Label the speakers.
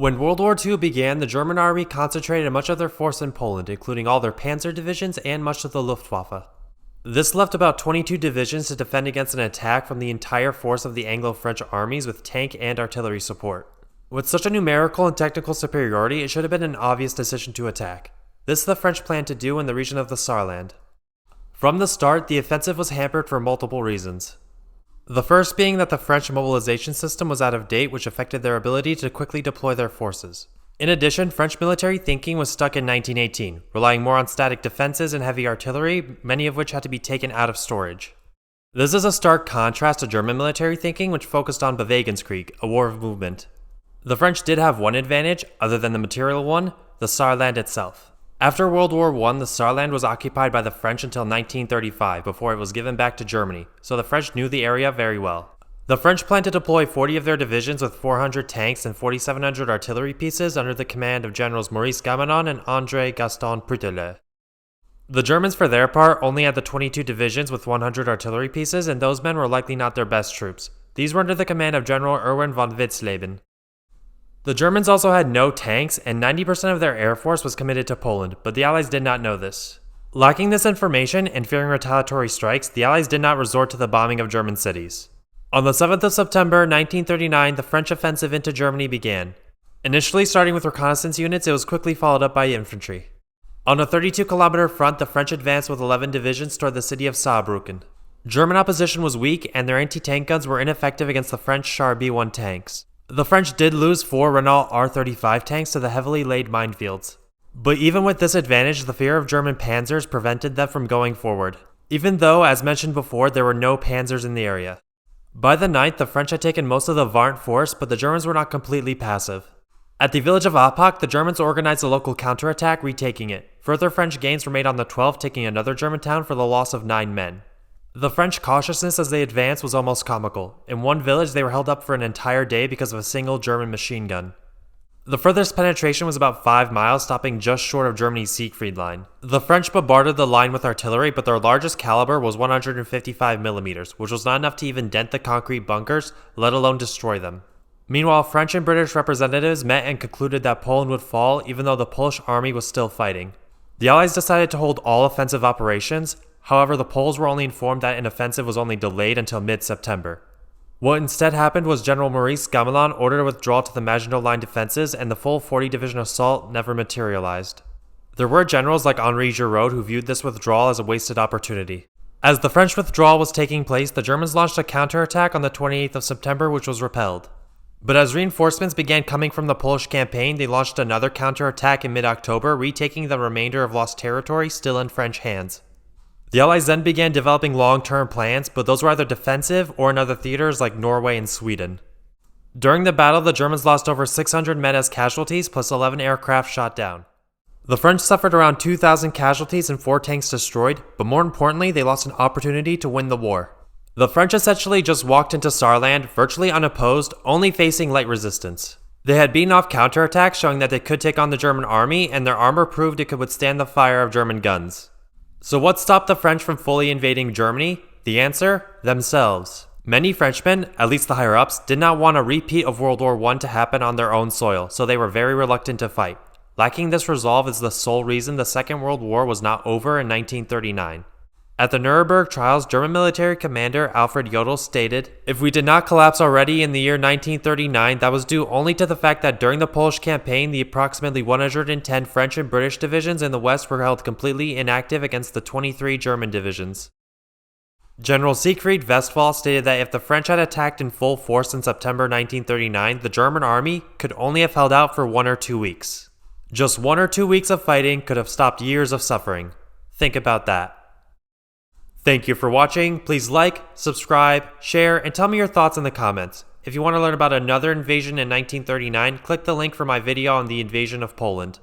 Speaker 1: When World War II began, the German army concentrated much of their force in Poland, including all their panzer divisions and much of the Luftwaffe. This left about 22 divisions to defend against an attack from the entire force of the Anglo-French armies with tank and artillery support. With such a numerical and technical superiority, it should have been an obvious decision to attack. This the French planned to do in the region of the Saarland. From the start, the offensive was hampered for multiple reasons. The first being that the French mobilization system was out of date, which affected their ability to quickly deploy their forces. In addition, French military thinking was stuck in 1918, relying more on static defenses and heavy artillery, many of which had to be taken out of storage. This is a stark contrast to German military thinking, which focused on Bewegungskrieg, a war of movement. The French did have one advantage, other than the material one: the Saarland itself. After World War I, the Saarland was occupied by the French until 1935, before it was given back to Germany, so the French knew the area very well. The French planned to deploy 40 of their divisions with 400 tanks and 4,700 artillery pieces under the command of Generals Maurice Gamelin and André Gaston Prutelet. The Germans, for their part, only had the 22 divisions with 100 artillery pieces, and those men were likely not their best troops. These were under the command of General Erwin von Witzleben. The Germans also had no tanks, and 90% of their air force was committed to Poland, but the Allies did not know this. Lacking this information and fearing retaliatory strikes, the Allies did not resort to the bombing of German cities. On the 7th of September 1939, the French offensive into Germany began. Initially starting with reconnaissance units, it was quickly followed up by infantry. On a 32-kilometer front, the French advanced with 11 divisions toward the city of Saarbrücken. German opposition was weak, and their anti-tank guns were ineffective against the French Char B-1 tanks. The French did lose 4 Renault R-35 tanks to the heavily laid minefields. But even with this advantage, the fear of German panzers prevented them from going forward, even though, as mentioned before, there were no panzers in the area. By the 9th, the French had taken most of the Warnt force, but the Germans were not completely passive. At the village of Apach, the Germans organized a local counterattack, retaking it. Further French gains were made on the 12th, taking another German town for the loss of 9 men. The French cautiousness as they advanced was almost comical. In one village, they were held up for an entire day because of a single German machine gun. The furthest penetration was about 5 miles, stopping just short of Germany's Siegfried Line. The French bombarded the line with artillery, but their largest caliber was 155 millimeters, which was not enough to even dent the concrete bunkers, let alone destroy them. Meanwhile, French and British representatives met and concluded that Poland would fall, even though the Polish army was still fighting. The Allies decided to hold all offensive operations. However, the Poles were only informed that an offensive was only delayed until mid-September. What instead happened was General Maurice Gamelin ordered a withdrawal to the Maginot Line defenses, and the full 40-division assault never materialized. There were generals like Henri Giraud who viewed this withdrawal as a wasted opportunity. As the French withdrawal was taking place, the Germans launched a counterattack on the 28th of September, which was repelled. But as reinforcements began coming from the Polish campaign, they launched another counterattack in mid-October, retaking the remainder of lost territory still in French hands. The Allies then began developing long-term plans, but those were either defensive or in other theaters like Norway and Sweden. During the battle, the Germans lost over 600 men as casualties, plus 11 aircraft shot down. The French suffered around 2,000 casualties and 4 tanks destroyed, but more importantly, they lost an opportunity to win the war. The French essentially just walked into Saarland, virtually unopposed, only facing light resistance. They had beaten off counterattacks, showing that they could take on the German army, and their armor proved it could withstand the fire of German guns. So what stopped the French from fully invading Germany? The answer? Themselves. Many Frenchmen, at least the higher-ups, did not want a repeat of World War I to happen on their own soil, so they were very reluctant to fight. Lacking this resolve is the sole reason the Second World War was not over in 1939. At the Nuremberg trials, German military commander Alfred Jodl stated, "If we did not collapse already in the year 1939, that was due only to the fact that during the Polish campaign, the approximately 110 French and British divisions in the West were held completely inactive against the 23 German divisions." General Siegfried Westphal stated that if the French had attacked in full force in September 1939, the German army could only have held out for 1 or 2 weeks. Just 1 or 2 weeks of fighting could have stopped years of suffering. Think about that. Thank you for watching. Please like, subscribe, share, and tell me your thoughts in the comments. If you want to learn about another invasion in 1939, click the link for my video on the invasion of Poland.